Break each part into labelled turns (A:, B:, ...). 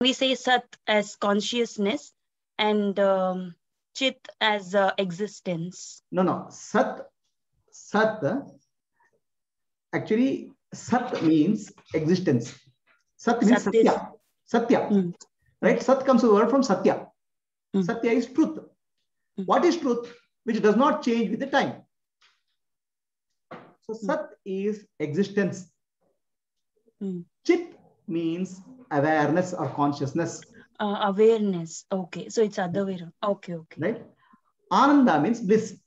A: we say Sat as consciousness and Chit as existence?
B: No. Sat. Actually, Sat means existence. Sat means
A: Sat is
B: Satya. Satya. Right? Sat comes from the word from Satya. Satya is truth. What is truth? Which does not change with the time. So Sat is existence. Chit means awareness or consciousness.
A: Awareness. Okay. So it's other way around. Okay.
B: Right? Ananda means bliss.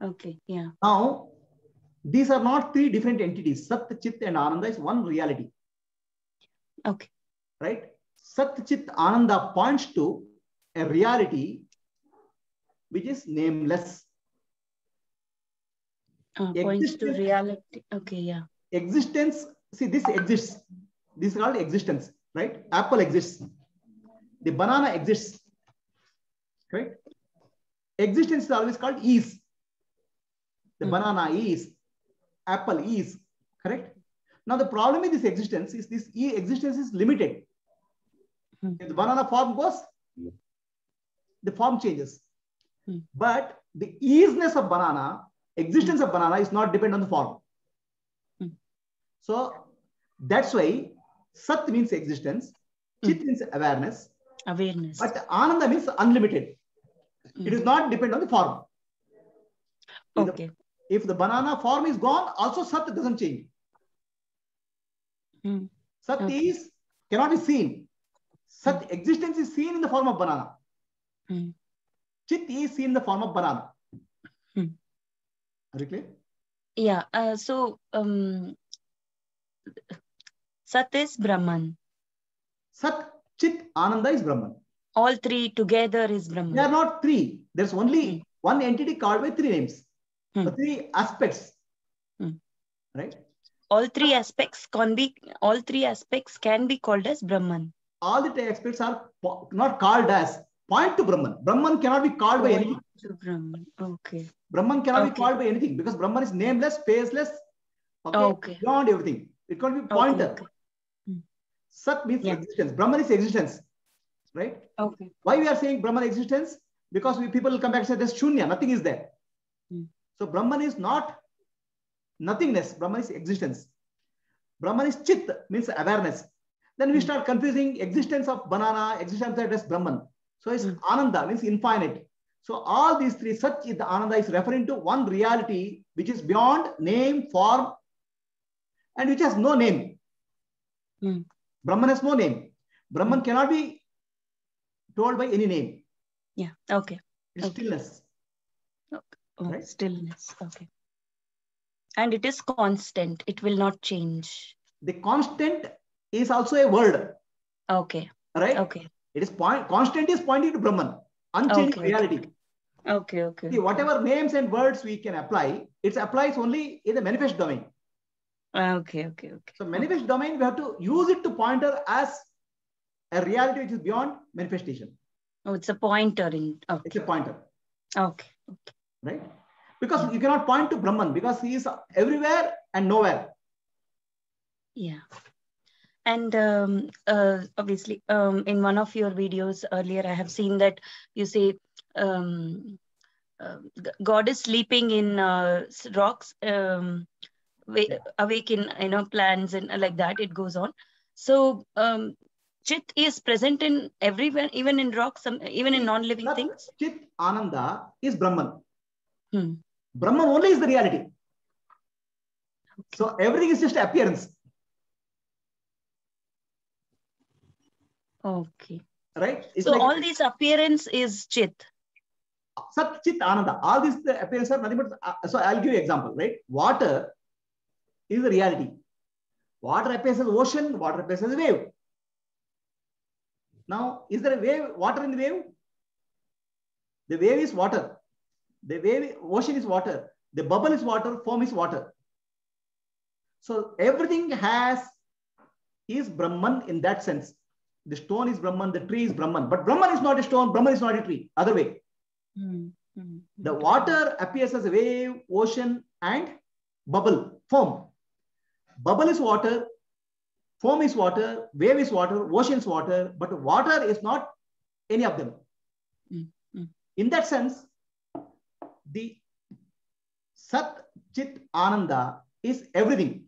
A: Okay. Yeah.
B: Now, these are not three different entities. Sat, Chit, and Ananda is one reality.
A: Okay.
B: Right? Sat, Chit, Ananda points to a reality which is nameless.
A: Points to reality. Okay, yeah.
B: Existence, see, this exists. This is called existence, right? Apple exists. The banana exists. Correct? Existence is always called is. The banana is. Apple is. Correct? Now, the problem with this existence is this existence is limited. If the banana form goes, the form changes. But the isness of banana, existence of banana is not dependent on the form. So that's why Sat means existence, Chit means awareness. But Ananda means unlimited. It is not dependent on the form.
A: Okay.
B: If the banana form is gone, also Sat doesn't change. Sat is cannot be seen. Sat existence is seen in the form of banana. Chit is seen in the form of banana. Are you clear?
A: Yeah. Sat is Brahman.
B: Sat, Chit, Ananda is Brahman.
A: All three together is Brahman.
B: They are not three. There's only one entity called by three names. Three aspects. Right?
A: All three aspects can be called as Brahman.
B: All the three aspects are not called as, point to Brahman. Brahman cannot be called by anything.
A: Brahman. Okay.
B: Brahman cannot be called by anything because Brahman is nameless, faceless, beyond everything. It can't be pointer. Sat means existence. Brahman is existence. Right?
A: Okay.
B: Why we are saying Brahman existence? Because people will come back and say there's Shunya, nothing is there. So Brahman is not nothingness. Brahman is existence. Brahman is Chit, means awareness. Then we start confusing existence of banana, existence of that Brahman. So it's Ananda, means infinite. So all these three, Sat, Chit, Ananda is referring to one reality which is beyond name, form, and which has no name. Brahman has no name. Brahman cannot be told by any name.
A: Yeah. Okay.
B: It's stillness.
A: Okay. Oh,
B: right?
A: Stillness. Okay. And it is constant. It will not change.
B: The constant is also a word.
A: Okay.
B: Right?
A: Okay.
B: It is constant is pointing to Brahman. Unchanged reality.
A: Okay.
B: See, whatever names and words we can apply, it applies only in the manifest domain.
A: Okay.
B: So manifest domain, we have to use it to pointer as a reality which is beyond manifestation.
A: Oh, it's a pointer in. Okay.
B: It's a pointer.
A: Okay.
B: Right? Because you cannot point to Brahman because he is everywhere and nowhere.
A: Yeah. And obviously, in one of your videos earlier, I have seen that you say God is sleeping in rocks, awake in plants and like that. It goes on. So Chit is present in everywhere, even in rocks, even in non-living things.
B: Chit Ananda is Brahman. Brahman only is the reality. Okay. So everything is just appearance.
A: Okay.
B: Right?
A: It's so like, all these appearance is Chit.
B: Sat, Chit, Ananda. All these appearances are nothing but. So I'll give you an example. Right? Water is the reality. Water appears as ocean. Water appears as a wave. Now, is there a wave? Water in the wave? The wave is water. The wave, ocean is water. The bubble is water. Foam is water. So everything is Brahman in that sense. The stone is Brahman. The tree is Brahman. But Brahman is not a stone. Brahman is not a tree. Other way. The water appears as a wave, ocean, and bubble, foam. Bubble is water. Foam is water, wave is water, ocean is water, but water is not any of them. In that sense, the Sat, Chit, Ananda is everything.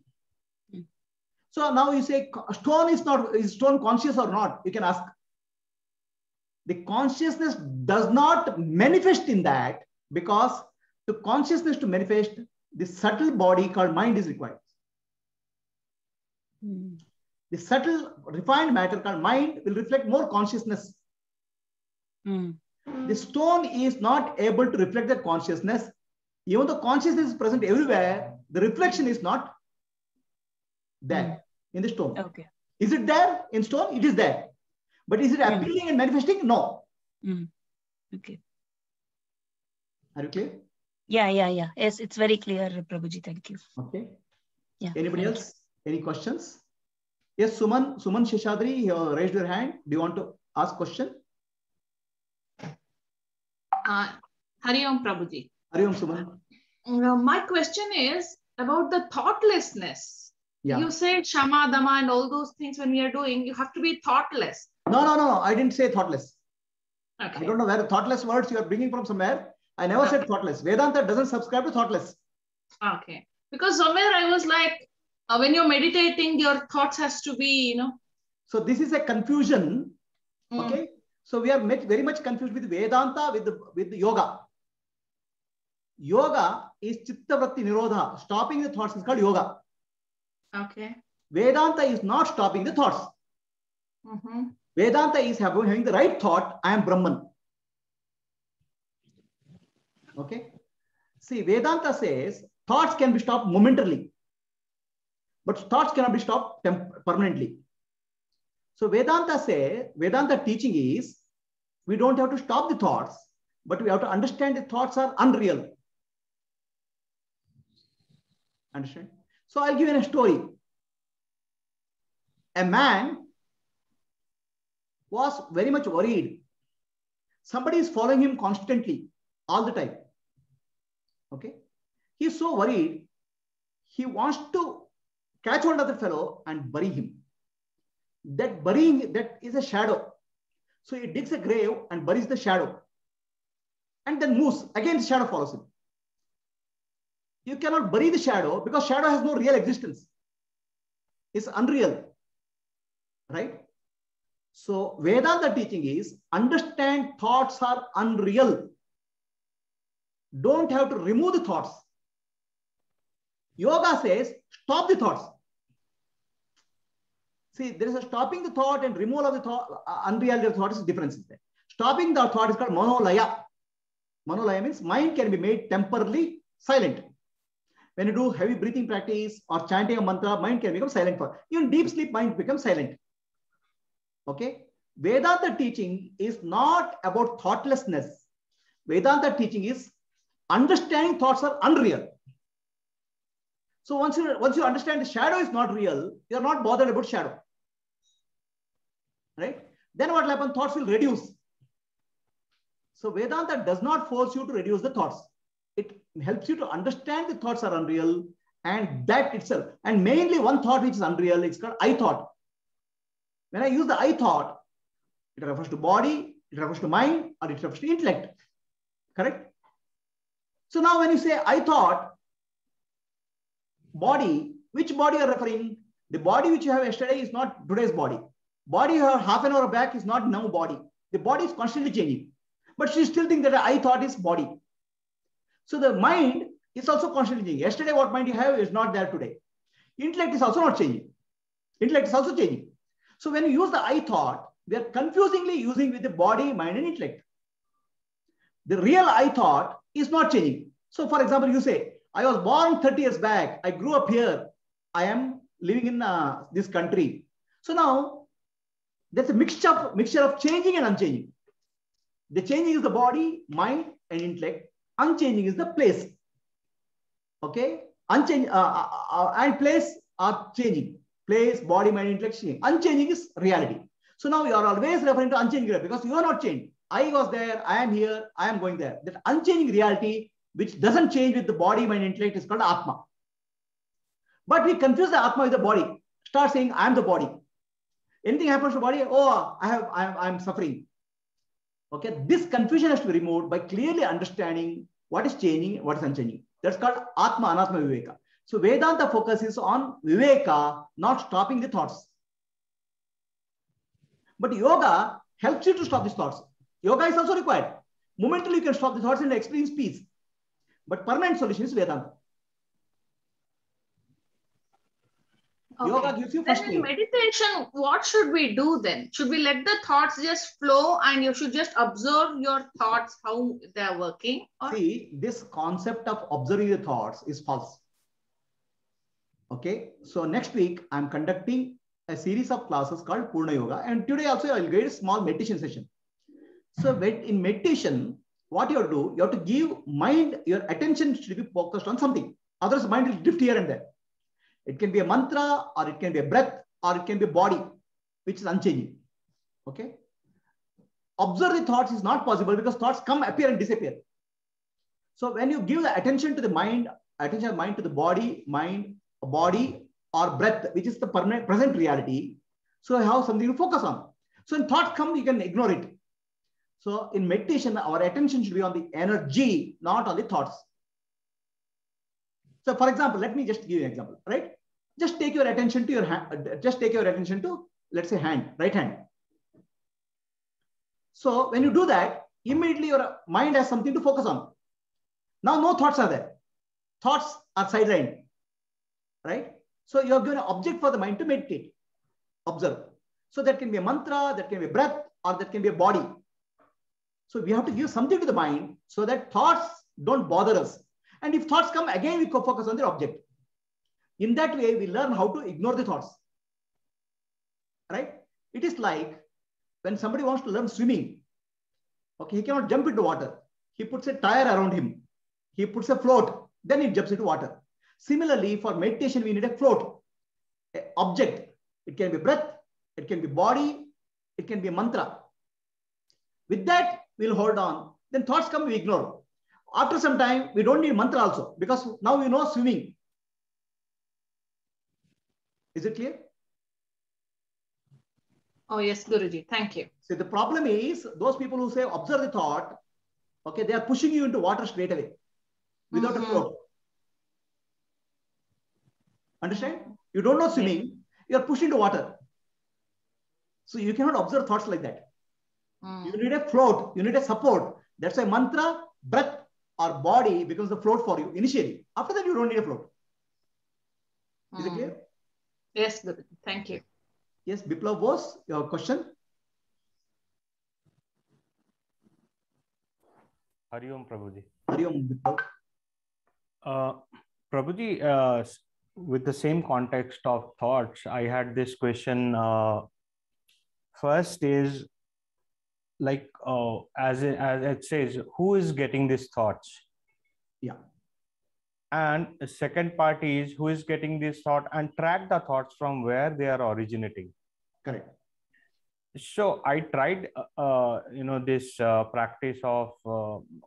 B: So now you say stone is stone conscious or not? You can ask. The consciousness does not manifest in that, because the consciousness to manifest, the subtle body called mind is required. The subtle refined matter called mind will reflect more consciousness. The stone is not able to reflect that consciousness. Even though consciousness is present everywhere, the reflection is not there in the stone.
A: Okay.
B: Is it there in stone? It is there. But is it appearing and manifesting? No.
A: Okay.
B: Are you clear?
A: Yeah. Yes, it's very clear, Prabhuji. Thank you.
B: Okay.
A: Yeah.
B: Anybody else? Any questions? Yes, Suman Sheshadri, you raised your hand. Do you want to ask question?
C: Hari Om, Prabhuji.
B: Hari Om, Suman.
C: My question is about the thoughtlessness.
B: Yeah.
C: You said Shama, Dama, and all those things when we are doing, you have to be thoughtless.
B: No. I didn't say thoughtless.
C: Okay.
B: I don't know where the thoughtless words you are bringing from somewhere. I never said thoughtless. Vedanta doesn't subscribe to thoughtless.
C: Okay. Because somewhere I was like, when you're meditating, your thoughts has to be,
B: So this is a confusion. Okay. So we are very much confused with Vedanta, with the yoga. Yoga is Chitta Vritti Nirodha. Stopping the thoughts is called yoga.
C: Okay.
B: Vedanta is not stopping the thoughts. Vedanta is having the right thought, I am Brahman. Okay. See, Vedanta says thoughts can be stopped momentarily, but thoughts cannot be stopped permanently. So Vedanta teaching is, we don't have to stop the thoughts, but we have to understand the thoughts are unreal. Understand? So I'll give you a story. A man was very much worried. Somebody is following him constantly, all the time. Okay. He's so worried. He wants to catch hold of the fellow and bury him. That burying, that is a shadow. So he digs a grave and buries the shadow. And then moves. Again, the shadow follows him. You cannot bury the shadow because shadow has no real existence. It's unreal. Right? So Vedanta teaching is, understand thoughts are unreal. Don't have to remove the thoughts. Yoga says, stop the thoughts. See, there is a stopping the thought and removal of the thought, unreality of thought is difference there. Stopping the thought is called manolaya. Manolaya means mind can be made temporarily silent. When you do heavy breathing practice or chanting a mantra, mind can become silent. Even deep sleep, mind becomes silent. Okay. Vedanta teaching is not about thoughtlessness. Vedanta teaching is understanding thoughts are unreal. So once you understand the shadow is not real, you are not bothered about shadow. Right? Then what will happen? Thoughts will reduce. So Vedanta does not force you to reduce the thoughts. It helps you to understand the thoughts are unreal, and that itself. And mainly one thought which is unreal, it's called I thought. When I use the I thought, it refers to body, it refers to mind, or it refers to intellect. Correct? So now when you say I thought, body, which body you are referring? The body which you have yesterday is not today's body. Body you have half an hour back is not now body. The body is constantly changing. But you still think that I thought is body. So the mind is also constantly changing. Yesterday what mind you have is not there today. Intellect is also not changing. Intellect is also changing. So when you use the I thought, we are confusingly using with the body, mind, and intellect. The real I thought is not changing. So for example, you say, I was born 30 years back. I grew up here. I am living in this country. So now there's a mixture of changing and unchanging. The changing is the body, mind, and intellect. Unchanging is the place. Okay? And place are changing. Place, body, mind, intellect, changing. Unchanging is reality. So now you are always referring to unchanging because you are not changed. I was there, I am here, I am going there. That unchanging reality, which doesn't change with the body, mind, intellect, is called Atma. But we confuse the Atma with the body. start saying, I'm the body. Anything happens to the body, oh, I'm suffering. Okay, this confusion has to be removed by clearly understanding what is changing, what is unchanging. That's called Atma Anatma Viveka. So Vedanta focuses on Viveka, not stopping the thoughts. But yoga helps you to stop these thoughts. Yoga is also required. Momentarily you can stop the thoughts and experience peace. But permanent solution is Vedanta.
C: Okay.
B: Yoga gives you
C: then
B: first
C: in
B: aid.
C: meditation, what should we do then? Should we let the thoughts just flow and you should just observe your thoughts, how they're working? Or?
B: See, this concept of observing the thoughts is false. Okay, so next week I'm conducting a series of classes called Purna Yoga, and today also I'll get a small meditation session. So in meditation, what you have to do, you have to give mind, your attention should be focused on something. Otherwise, mind will drift here and there. It can be a mantra, or it can be a breath, or it can be a body, which is unchanging. Okay. Observe the thoughts is not possible because thoughts come, appear, and disappear. So when you give the attention to the mind, attention of mind to the body, mind, body, or breath, which is the permanent present reality, so you have something to focus on. So when thoughts come, you can ignore it. So in meditation, our attention should be on the energy, not on the thoughts. So for example, let me just give you an example, right? Just take your attention to your hand, just take your attention to, let's say, hand, right hand. So when you do that, immediately your mind has something to focus on. Now no thoughts are there. Thoughts are sidelined, right? So you have given an object for the mind to meditate, observe. So that can be a mantra, that can be a breath, or that can be a body. So we have to give something to the mind so that thoughts don't bother us. And if thoughts come, again, we focus on the object. In that way, we learn how to ignore the thoughts, right? It is like when somebody wants to learn swimming. Okay, he cannot jump into water. He puts a tire around him. He puts a float, then he jumps into water. Similarly, for meditation, we need a float, an object. It can be breath, it can be body, it can be a mantra. With that, we'll hold on. Then thoughts come, we ignore. After some time, we don't need mantra also because now we know swimming. Is it clear?
C: Oh, yes, Guruji. Thank you.
B: So the problem is those people who say observe the thought, okay, they are pushing you into water straight away without a float. Understand? You don't know swimming, you are pushed into water. So you cannot observe thoughts like that. You need a float, you need a support. That's why mantra, breath, or body becomes the float for you initially. After that, you don't need a float. Is it clear?
C: Yes, Guruji. Thank you.
B: Yes, Biplav Bose, your question?
D: Hari Om, Prabhuji.
B: Hari Om, Biplav.
D: Prabhuji, with the same context of thoughts, I had this question. First is like, as it says, who is getting these thoughts?
B: Yeah.
D: And the second part is who is getting this thought and track the thoughts from where they are originating.
B: Correct.
D: So I tried, this practice of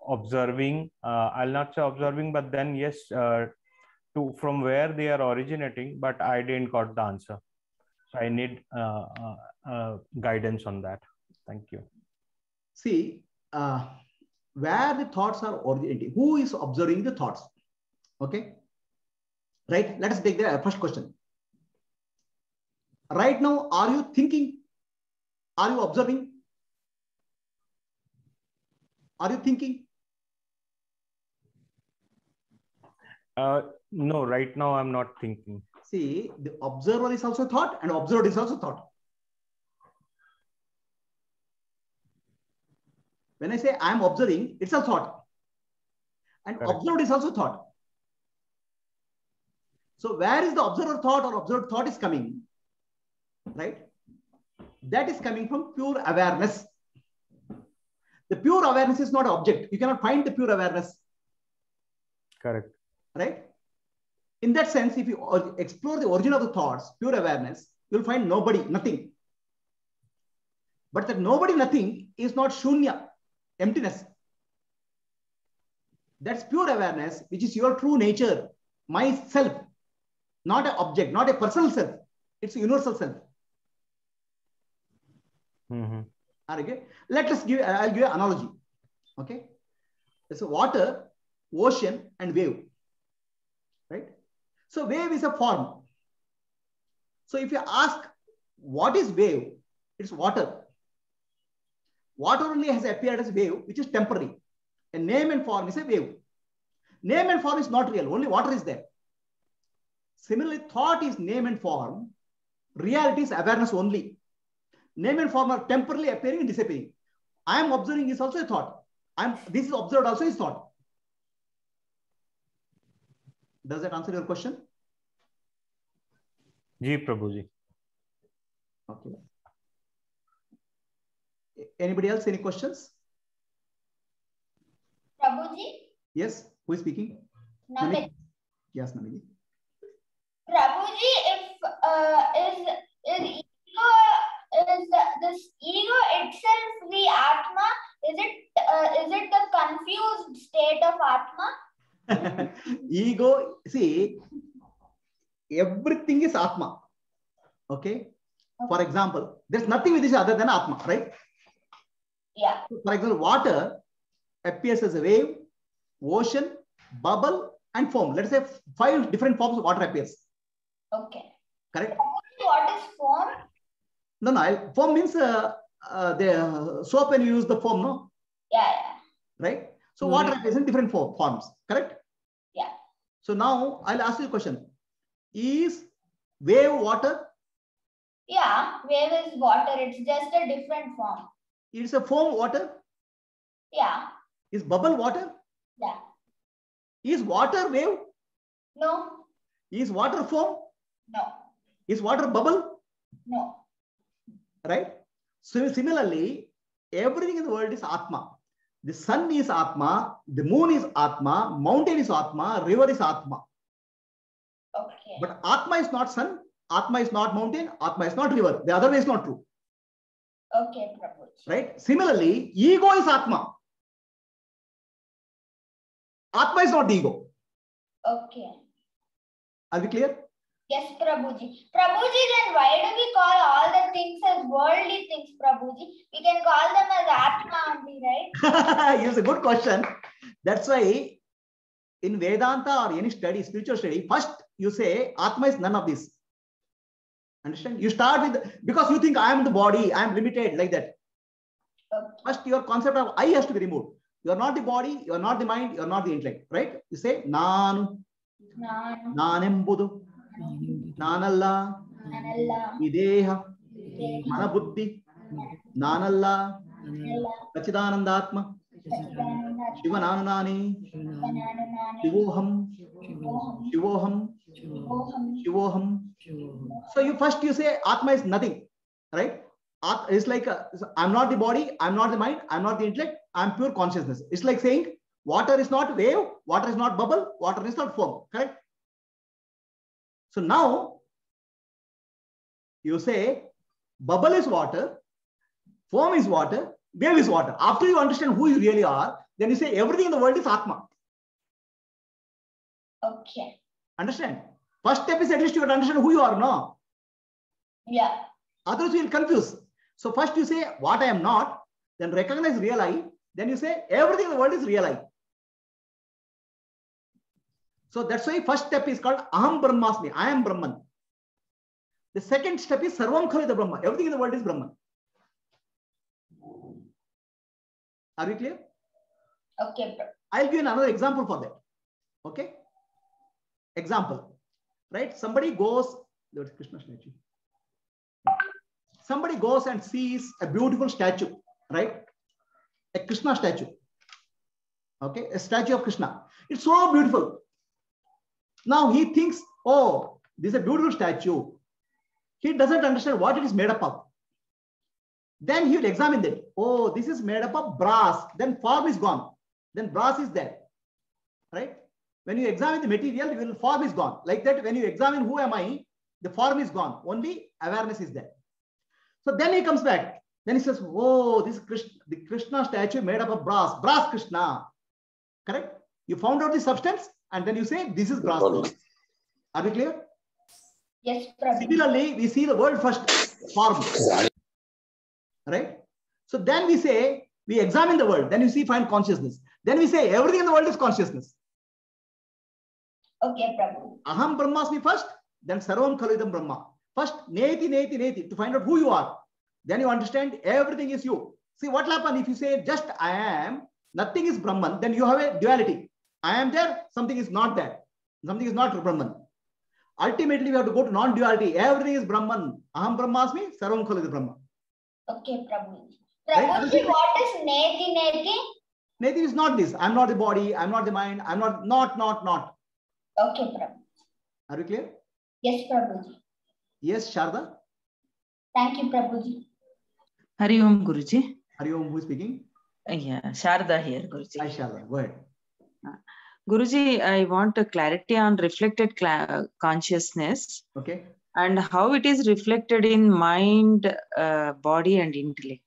D: observing. I'll not say observing, but then yes, from where they are originating. But I didn't got the answer. So I need guidance on that. Thank you.
B: See, where the thoughts are originating. Who is observing the thoughts? Okay. Right. Let us take the first question. Right now, are you thinking? Are you observing? Are you thinking?
D: No, right now I'm not thinking.
B: See, the observer is also thought and observed is also thought. When I say I'm observing, it's a thought. And
D: Correct.
B: Observed is also thought. So where is the observer thought or observed thought is coming? Right? That is coming from pure awareness. The pure awareness is not an object. You cannot find the pure awareness.
D: Correct.
B: Right? In that sense, if you explore the origin of the thoughts, pure awareness, you'll find nobody, nothing. But that nobody, nothing is not shunya, emptiness. That's pure awareness, which is your true nature, myself, not an object, not a personal self. It's a universal self. Okay. I'll give you an analogy. Okay. There's a water, ocean, and wave. Right? So wave is a form. So if you ask what is wave, it's water. Water only has appeared as wave, which is temporary. A name and form is a wave. Name and form is not real, only water is there. Similarly, thought is name and form. Reality is awareness only. Name and form are temporarily appearing and disappearing. I am observing is also a thought. This is observed also is thought. Does that answer your question?
D: Ji, Prabhuji.
B: Okay. Anybody else? Any questions?
E: Prabhuji?
B: Yes. Who is speaking?
E: Namit.
B: Yes, Namit.
E: Prabhuji, is this ego itself the Atma? Is it the confused state of Atma?
B: Ego, see, everything is Atma. Okay? For example, there's nothing with each other than Atma, right?
E: Yeah.
B: For example, water appears as a wave, ocean, bubble, and foam. Let's say 5 different forms of water appears.
E: Okay.
B: Correct?
E: What is form?
B: No. Foam means the soap when you use the foam, no?
E: Yeah.
B: Right? So water appears in different forms. Correct?
E: Yeah.
B: So now I'll ask you a question. Is wave water?
E: Yeah, wave is water. It's just a different form.
B: It's a foam water?
E: Yeah.
B: Is bubble water?
E: Yeah.
B: Is water wave?
E: No.
B: Is water foam?
E: No.
B: Is water bubble?
E: No.
B: Right? So similarly, everything in the world is Atma. The sun is Atma, the moon is Atma, mountain is Atma, river is Atma.
E: Okay.
B: But Atma is not sun, Atma is not mountain, Atma is not river. The other way is not true.
E: Okay, Prabhu.
B: Right? Similarly, ego is Atma. Atma is not the ego.
E: Okay.
B: Are we clear?
E: Yes, Prabhuji. Prabhuji, then why do we call all the things as worldly things, Prabhuji? We can call them as Atma only, right?
B: It's a good question. That's why in Vedanta or any study, spiritual study, first you say Atma is none of this. Understand? You start with, because you think I am the body, I am limited, like that.
E: Okay.
B: First, your concept of I has to be removed. You are not the body, you are not the mind, you are not the intellect, right? You say Nanu, Nanembudu, Nanalla, Videha, Manabuddhi, Nanalla, Kachidanandatma, Shivananani, Shivoham, Shivoham, Shivoham. So you say Atma is nothing, right? It's like I'm not the body, I'm not the mind, I'm not the intellect, I'm pure consciousness. It's like saying water is not wave, water is not bubble, water is not foam, correct? So now you say bubble is water, foam is water, wave is water. After you understand who you really are, then you say everything in the world is Atma.
E: Okay.
B: Understand? First step is at least you have to understand who you are, no?
E: Yeah.
B: Otherwise you will confuse. So first you say what I am not, then recognize real I, then you say everything in the world is real I. So that's why first step is called Aham Brahmasmi, I am Brahman. The second step is Sarvam Khalida Brahma, everything in the world is Brahman. Are we clear?
E: Okay.
B: I'll give you another example for that. Okay? Example. Right? Somebody goes, there's Krishna statue. Somebody goes and sees a beautiful statue, right? A Krishna statue. Okay? A statue of Krishna. It's so beautiful. Now he thinks, oh, this is a beautiful statue. He doesn't understand what it is made up of. Then he will examine that. Oh, this is made up of brass. Then form is gone. Then brass is there. Right? When you examine the material, form is gone. Like that, when you examine who am I, the form is gone. Only awareness is there. So then he comes back. Then he says, oh, this Krishna, the Krishna statue made up of brass. Brass Krishna. Correct? You found out the substance and then you say, this is brass. Are we clear?
E: Yes, Prabhuji.
B: Similarly, we see the world first form. Right? So then we say, we examine the world, then you see, find consciousness. Then we say, everything in the world is consciousness.
E: Okay, Prabhu.
B: Aham Brahmasmi first, then Sarvam Khalidam Brahma. First, Neti, Neti, Neti, to find out who you are. Then you understand everything is you. See what will happen if you say just I am, nothing is Brahman, then you have a duality. I am there, something is not there. Something is not Brahman. Ultimately, we have to go to non-duality. Everything is Brahman. Aham Brahmasmi, Sarvam Khalidam Brahma.
E: Okay, Prabhu.
B: Right?
E: Prabhuji, what is Neti Neti?
B: Neti is not this. I'm not the body. I'm not the mind. I'm not.
E: Okay, Prabhu.
B: Are you clear?
E: Yes, Prabhuji.
B: Yes, Sharda.
E: Thank you, Prabhuji.
A: Hari Om, Guruji.
B: Hari Om, who is speaking?
A: Yeah, Sharda here, Guruji.
B: Hi, Sharda. Go ahead.
A: Guruji, I want a clarity on reflected consciousness.
B: Okay.
A: And how it is reflected in mind, body, and intellect.